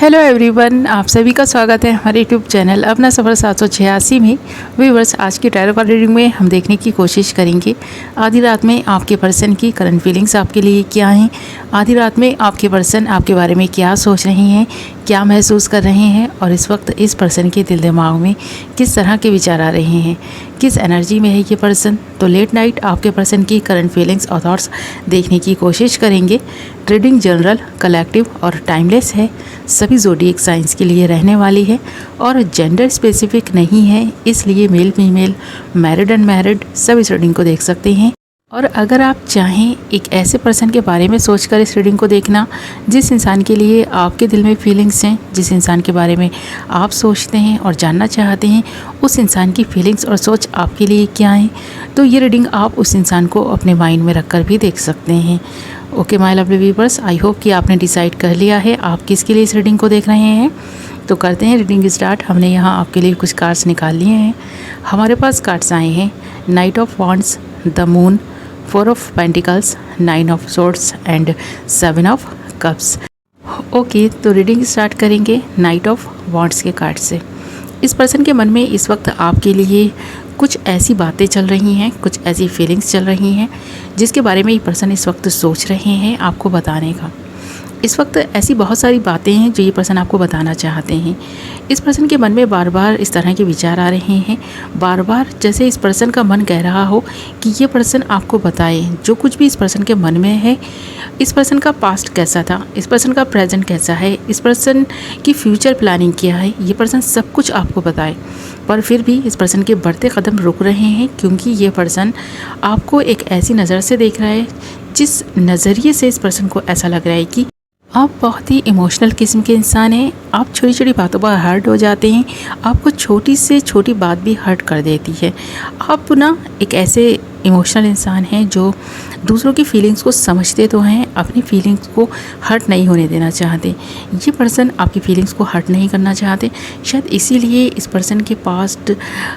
Hello everyone, आप सभी का स्वागत है हमारे यूट्यूब चैनल अपना सफ़र 786 में। व्यूअर्स, आज की टैरो कार्ड रीडिंग में हम देखने की कोशिश करेंगे आधी रात में आपके पर्सन की करंट फीलिंग्स आपके लिए क्या हैं। आधी रात में आपके पर्सन आपके बारे में क्या सोच रहे हैं, क्या महसूस कर रहे हैं और इस वक्त इस पर्सन के दिल दिमाग में किस तरह के विचार आ रहे हैं, किस एनर्जी में है ये पर्सन। तो लेट नाइट आपके पर्सन की करंट फीलिंग्स और थॉट्स देखने की कोशिश करेंगे। रीडिंग जनरल, कलेक्टिव और टाइमलेस है, सभी ज़ोडिएक साइंस के लिए रहने वाली है और जेंडर स्पेसिफिक नहीं है, इसलिए मेल फीमेल, मैरिड अनमैरिड सब इस रीडिंग को देख सकते हैं। और अगर आप चाहें एक ऐसे पर्सन के बारे में सोचकर इस रीडिंग को देखना जिस इंसान के लिए आपके दिल में फीलिंग्स हैं, जिस इंसान के बारे में आप सोचते हैं और जानना चाहते हैं उस इंसान की फीलिंग्स और सोच आपके लिए क्या है, तो ये रीडिंग आप उस इंसान को अपने माइंड में रख कर भी देख सकते हैं। Okay my lovely viewers, I hope कि आपने डिसाइड कर लिया है आप किसके लिए इस रीडिंग को देख रहे हैं। तो करते हैं रीडिंग स्टार्ट। हमने यहाँ आपके लिए कुछ कार्ड्स निकाल लिए हैं। हमारे पास कार्ड्स आए हैं night of wands, the moon, 4 of pentacles, 9 of swords and 7 of cups. Okay, तो रीडिंग स्टार्ट करेंगे नाइट ऑफ वॉन्ड्स के कार्ड से। इस पर्सन के मन में इस वक्त आपके लिए कुछ ऐसी बातें चल रही हैं, कुछ ऐसी फीलिंग्स चल रही हैं जिसके बारे में ये पर्सन इस वक्त सोच रहे हैं आपको बताने का। इस वक्त ऐसी बहुत सारी बातें हैं जो ये पर्सन आपको बताना चाहते हैं। इस पर्सन के मन में बार बार इस तरह के विचार आ रहे हैं, बार बार जैसे इस पर्सन का मन कह रहा हो कि ये पर्सन आपको बताए जो कुछ भी इस पर्सन के मन में है। इस पर्सन का पास्ट कैसा था, इस पर्सन का प्रेजेंट कैसा है, इस पर्सन की फ्यूचर प्लानिंग क्या है, ये पर्सन सब कुछ आपको बताए। पर फिर भी इस पर्सन के बढ़ते कदम रुक रहे हैं क्योंकि ये पर्सन आपको एक ऐसी नज़र से देख रहा है जिस नज़रिए से इस पर्सन को ऐसा लग रहा है कि आप बहुत ही इमोशनल किस्म के इंसान हैं। आप छोटी छोटी बातों पर हर्ट हो जाते हैं, आपको छोटी से छोटी बात भी हर्ट कर देती है। आप ना एक ऐसे इमोशनल इंसान हैं जो दूसरों की फीलिंग्स को समझते तो हैं, अपनी फीलिंग्स को हर्ट नहीं होने देना चाहते। ये पर्सन आपकी फीलिंग्स को हर्ट नहीं करना चाहते, शायद इसीलिए इस पर्सन के पास्ट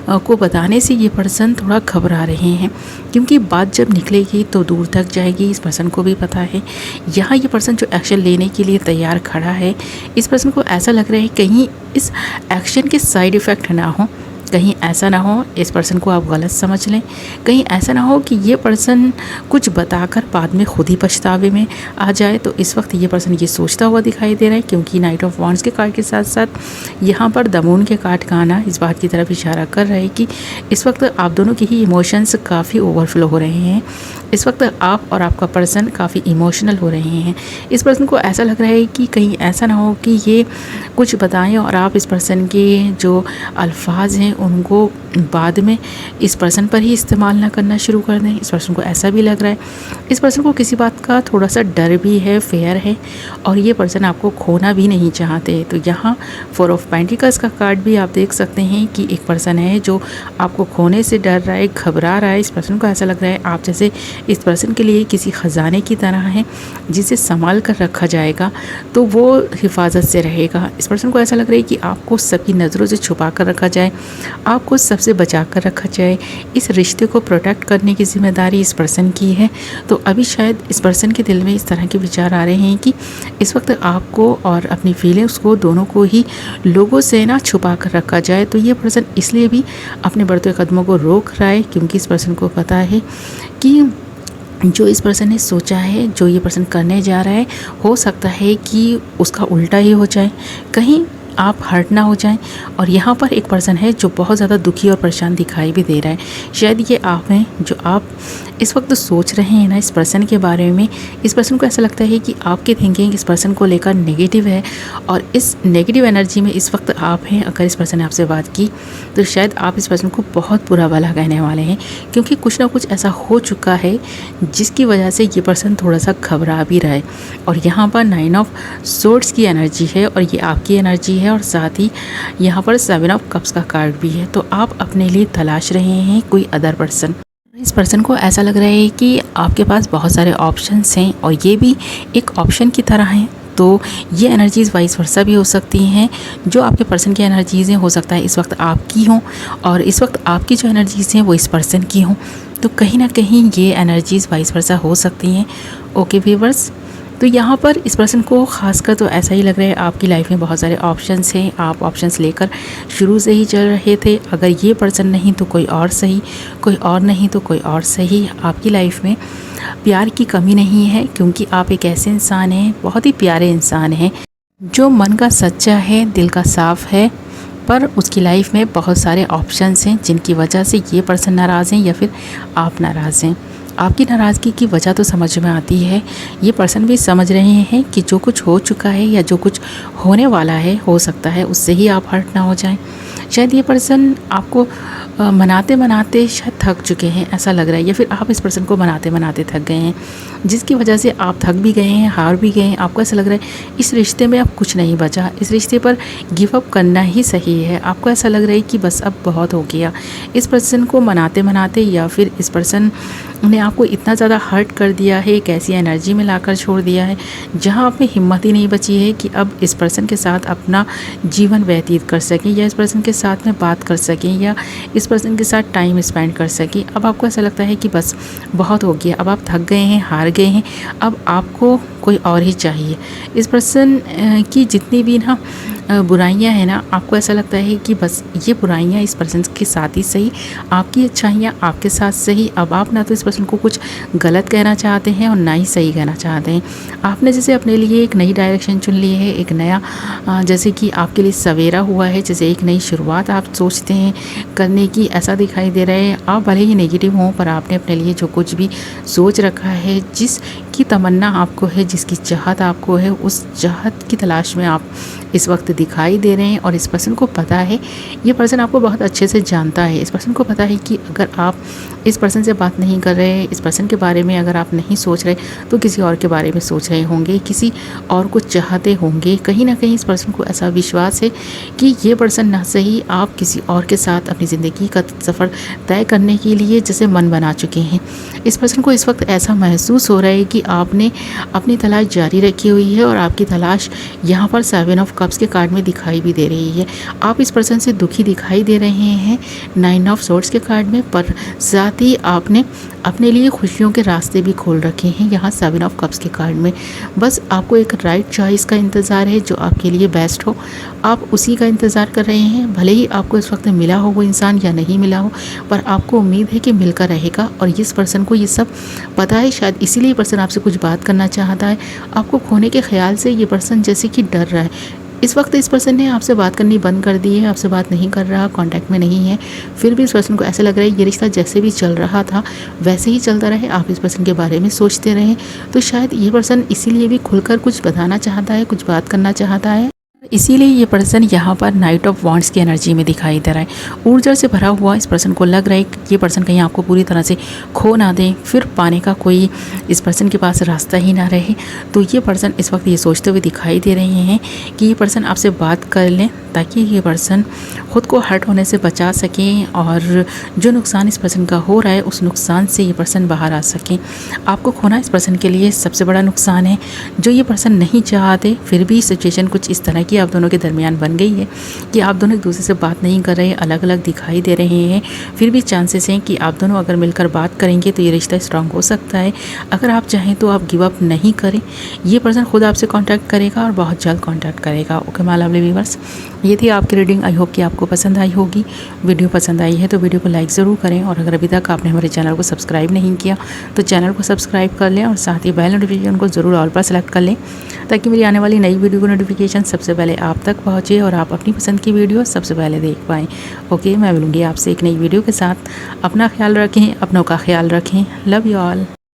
को बताने से ये पर्सन थोड़ा घबरा रहे हैं क्योंकि बात जब निकलेगी तो दूर तक जाएगी। इस पर्सन को भी पता है यहाँ ये पर्सन जो एक्शन लेने के लिए तैयार खड़ा है, इस पर्सन को ऐसा लग रहा है कहीं इस एक्शन के साइड इफ़ेक्ट ना हो, कहीं ऐसा ना हो इस पर्सन को आप गलत समझ लें, कहीं ऐसा ना हो कि ये पर्सन कुछ बताकर बाद में खुद ही पछतावे में आ जाए। तो इस वक्त ये पर्सन ये सोचता हुआ दिखाई दे रहा है क्योंकि नाइट ऑफ वॉन्ड्स के कार्ड के साथ साथ यहाँ पर द मून के कार्ड का आना इस बात की तरफ इशारा कर रहा है कि इस वक्त आप दोनों के ही इमोशंस काफ़ी ओवरफ्लो हो रहे हैं। इस वक्त आप और आपका पर्सन काफ़ी इमोशनल हो रहे हैं। इस पर्सन को ऐसा लग रहा है कि कहीं ऐसा ना हो कि ये कुछ बताएं और आप इस पर्सन के जो अल्फाज हैं उनको बाद में इस पर्सन पर ही इस्तेमाल ना करना शुरू कर दें। इस पर्सन को ऐसा भी लग रहा है, इस पर्सन को किसी बात का थोड़ा सा डर भी है, फेयर है और ये पर्सन आपको खोना भी नहीं चाहते। तो यहाँ 4 ऑफ पेंटिकल्स का कार्ड भी आप देख सकते हैं कि एक पर्सन है जो आपको खोने से डर रहा है, घबरा रहा है। इस पर्सन को ऐसा लग रहा है आप जैसे इस पर्सन के लिए किसी ख़जाने की तरह है जिसे संभाल कर रखा जाएगा तो वो हिफाजत से रहेगा। इस पर्सन को ऐसा लग रहा है कि आपको सबकी नज़रों से छुपा कर रखा जाए, आपको सबसे बचा कर रखा जाए। इस रिश्ते को प्रोटेक्ट करने की जिम्मेदारी इस पर्सन की है। तो अभी शायद इस पर्सन के दिल में इस तरह के विचार आ रहे हैं कि इस वक्त आपको और अपनी फीलिंग्स को दोनों को ही लोगों से ना छुपा कर रखा जाए। तो ये पर्सन इसलिए भी अपने बढ़ते कदमों को रोक रहा है क्योंकि इस पर्सन को पता है कि जो इस पर्सन ने सोचा है, जो ये पर्सन करने जा रहा है, हो सकता है कि उसका उल्टा ही हो जाए, कहीं आप हर्ट ना हो जाएं। और यहाँ पर एक पर्सन है जो बहुत ज़्यादा दुखी और परेशान दिखाई भी दे रहा है। शायद ये आप हैं जो आप इस वक्त सोच रहे हैं ना इस पर्सन के बारे में। इस पर्सन को ऐसा लगता है कि आपकी थिंकिंग इस पर्सन को लेकर नेगेटिव है और इस नेगेटिव एनर्जी में इस वक्त आप हैं। अगर इस पर्सन ने आपसे बात की तो शायद आप इस पर्सन को बहुत बुरा भला कहने वाले हैं क्योंकि कुछ ना कुछ ऐसा हो चुका है जिसकी वजह से ये पर्सन थोड़ा सा घबरा भी रहा है। और यहाँ पर 9 ऑफ सोर्ड्स की एनर्जी है और ये आपकी एनर्जी है और साथ ही यहाँ पर 7 ऑफ कप्स का कार्ड भी है। तो आप अपने लिए तलाश रहे हैं कोई अदर पर्सन। इस पर्सन को ऐसा लग रहा है कि आपके पास बहुत सारे ऑप्शंस हैं और ये भी एक ऑप्शन की तरह हैं। तो ये एनर्जीज़ वाइस वर्सा भी हो सकती हैं। जो आपके पर्सन की एनर्जीज़ हैं हो सकता है इस वक्त आपकी हों और इस वक्त आपकी जो एनर्जीज़ हैं वो इस पर्सन की हों। तो कहीं ना कहीं ये एनर्जीज़ वाइस वर्सा हो सकती हैं। ओके व्यूअर्स, तो यहाँ पर इस पर्सन को खासकर तो ऐसा ही लग रहा है आपकी लाइफ में बहुत सारे ऑप्शंस हैं, आप ऑप्शंस लेकर शुरू से ही चल रहे थे। अगर ये पर्सन नहीं तो कोई और सही, कोई और नहीं तो कोई और सही। आपकी लाइफ में प्यार की कमी नहीं है, क्योंकि आप एक ऐसे इंसान हैं, बहुत ही प्यारे इंसान हैं, जो मन का सच्चा है, दिल का साफ़ है, पर उसकी लाइफ में बहुत सारे ऑप्शंस हैं जिनकी वजह से ये पर्सन नाराज़ हैं या फिर आप नाराज़ हैं। आपकी नाराज़गी की वजह तो समझ में आती है, ये पर्सन भी समझ रहे हैं कि जो कुछ हो चुका है या जो कुछ होने वाला है, हो सकता है उससे ही आप हर्ट ना हो जाएं। शायद ये पर्सन आपको मनाते मनाते शायद थक चुके हैं, ऐसा लग रहा है, या फिर आप इस पर्सन को मनाते मनाते थक गए हैं, जिसकी वजह से आप थक भी गए हैं, हार भी गए हैं। आपको ऐसा लग रहा है इस रिश्ते में अब कुछ नहीं बचा, इस रिश्ते पर गिव अप करना ही सही है। आपको ऐसा लग रहा है कि बस अब बहुत हो गया। इस पर्सन को मनाते मनाते या फिर इस पर्सन ने आपको इतना ज़्यादा हर्ट कर दिया है, एक ऐसी एनर्जी में लाकर छोड़ दिया है जहां आप में हिम्मत ही नहीं बची है कि अब इस पर्सन के साथ अपना जीवन व्यतीत कर सकें, या इस पर्सन के साथ में बात कर सकें, या इस पर्सन के साथ टाइम स्पेंड कर सकें। अब आपको ऐसा लगता है कि बस बहुत हो गया, अब आप थक गए हैं, हार गए हैं, अब आपको कोई और ही चाहिए। इस पर्सन की जितनी भी ना बुराइयां हैं ना, आपको ऐसा लगता है कि बस ये बुराइयां इस पर्सन के साथ ही सही, आपकी अच्छाइयां आपके साथ सही। अब आप ना तो इस पर्सन को कुछ गलत कहना चाहते हैं और ना ही सही कहना चाहते हैं। आपने जैसे अपने लिए एक नई डायरेक्शन चुन ली है, एक नया जैसे कि आपके लिए सवेरा हुआ है, जैसे एक नई शुरुआत आप सोचते हैं करने की, ऐसा दिखाई दे रहा है। आप भले ही नेगेटिव हों, पर आपने अपने लिए जो कुछ भी सोच रखा है, जिसकी तमन्ना आपको है, जिसकी चाहत आपको है, उस चाहत की तलाश में आप इस वक्त दिखाई दे रहे हैं। और इस पर्सन को पता है, ये पर्सन आपको बहुत अच्छे से जानता है। इस पर्सन को पता है कि अगर आप इस पर्सन से बात नहीं कर रहे, इस पर्सन के बारे में अगर आप नहीं सोच रहे, तो किसी और के बारे में सोच रहे होंगे, किसी और को चाहते होंगे। कहीं ना कहीं इस पर्सन को ऐसा विश्वास है कि ये पर्सन ना सही, आप किसी और के साथ अपनी ज़िंदगी का सफ़र तय करने के लिए जैसे मन बना चुके हैं। इस पर्सन को इस वक्त ऐसा महसूस हो रहा है कि आपने अपनी तलाश जारी रखी हुई है, और आपकी तलाश यहाँ पर 7 ऑफ कप्स के कार्ड में दिखाई भी दे रही है। आप इस पर्सन से दुखी दिखाई दे रहे हैं 9 ऑफ सोर्ड्स के कार्ड में, पर साथ ही आपने अपने लिए खुशियों के रास्ते भी खोल रखे हैं यहाँ 7 ऑफ कप्स के कार्ड में। बस आपको एक राइट चॉइस का इंतज़ार है, जो आपके लिए बेस्ट हो, आप उसी का इंतज़ार कर रहे हैं। भले ही आपको इस वक्त मिला हो वो इंसान या नहीं मिला हो, पर आपको उम्मीद है कि मिलकर रहेगा। और इस पर्सन को ये सब पता है, शायद इसीलिए पर्सन आपसे कुछ बात करना चाहता है। आपको खोने के ख्याल से ये पर्सन जैसे कि डर रहा है। इस वक्त इस पर्सन ने आपसे बात करनी बंद कर दी है, आपसे बात नहीं कर रहा, कांटेक्ट में नहीं है। फिर भी इस पर्सन को ऐसा लग रहा है ये रिश्ता जैसे भी चल रहा था वैसे ही चलता रहे, आप इस पर्सन के बारे में सोचते रहें। तो शायद ये पर्सन इसीलिए भी खुलकर कुछ बताना चाहता है, कुछ बात करना चाहता है। इसीलिए ये पर्सन यहाँ पर नाइट ऑफ वॉन्ड्स की एनर्जी में दिखाई दे रहा है। ऊर्जा से भरा हुआ इस पर्सन को लग रहा है कि ये पर्सन कहीं आपको पूरी तरह से खो ना दें, फिर पाने का कोई इस पर्सन के पास रास्ता ही ना रहे। तो ये पर्सन इस वक्त ये सोचते हुए दिखाई दे रहे हैं कि ये पर्सन आपसे बात कर लें, ताकि ये पर्सन ख़ुद को हर्ट होने से बचा सकें, और जो नुकसान इस पर्सन का हो रहा है उस नुकसान से ये पर्सन बाहर आ सकें। आपको खोना इस पर्सन के लिए सबसे बड़ा नुकसान है, जो ये पर्सन नहीं चाहते। फिर भी सिचुएशन कुछ इस तरह की आप दोनों के दरमियान बन गई है कि आप दोनों एक दूसरे से बात नहीं कर रहे, अलग अलग दिखाई दे रहे हैं। फिर भी चांसेस हैं कि आप दोनों अगर मिलकर बात करेंगे तो ये रिश्ता स्ट्रांग हो सकता है। अगर आप चाहें तो आप गिव अप नहीं करें, ये पर्सन खुद आपसे कांटेक्ट करेगा और बहुत जल्द कांटेक्ट करेगा। ओके माय लवली व्यूअर्स, ये थी आपकी रीडिंग। आई होप कि आपको पसंद आई होगी। वीडियो पसंद आई है तो वीडियो को लाइक ज़रूर करें, और अगर अभी तक आपने हमारे चैनल को सब्सक्राइब नहीं किया तो चैनल को सब्सक्राइब कर लें, और साथ ही बेल नोटिफिकेशन को ज़रूर ऑल पर सेलेक्ट कर लें, ताकि मेरी आने वाली नई वीडियो को नोटिफिकेशन सबसे पहले आप तक पहुँचे और आप अपनी पसंद की वीडियो सबसे पहले देख पाएँ। ओके, मैं मिलूँगी आपसे एक नई वीडियो के साथ। अपना ख्याल रखें, अपनों का ख्याल रखें। Love you all.